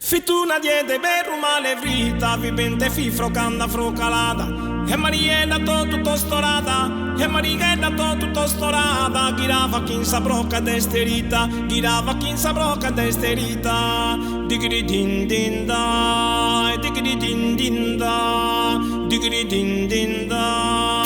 Fituna diede per male frita, vivente fi frocanda frocalata. E Mariella tutto storata, e Mariella tutto storata. Girava chi sa broca desterita, girava chi sa broca desterita. Digri din din da, digri din din da, digri din din da.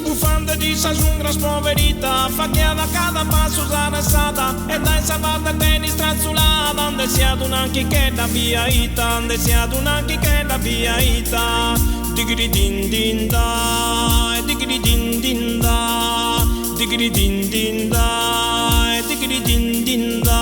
Bufanda di sa giungla spoverita, facchiava cada passo sarasata. E dai salvata tenis strazzulata, ande si ad un anche che da via ita, ande si ad un anche che da via ita. Digri din din da, digri din din da, digri din din da, digri din din da.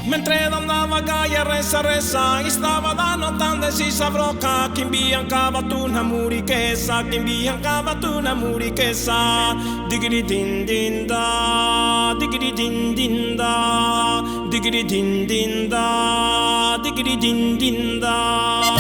Mentre andava Gaia ressa ressa, stava da notando si savrocca, chi biancava tu una murichessa, chi biancava tu una murichessa. Digri din din da, digri din din da, digri din din da, digri din din da.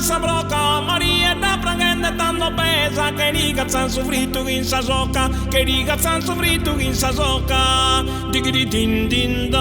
Sa broca, Mariella prangende tanto pesa, che ragazza soffritto in sa zocca, che ragazza soffritto in sa zocca. Digri din din da.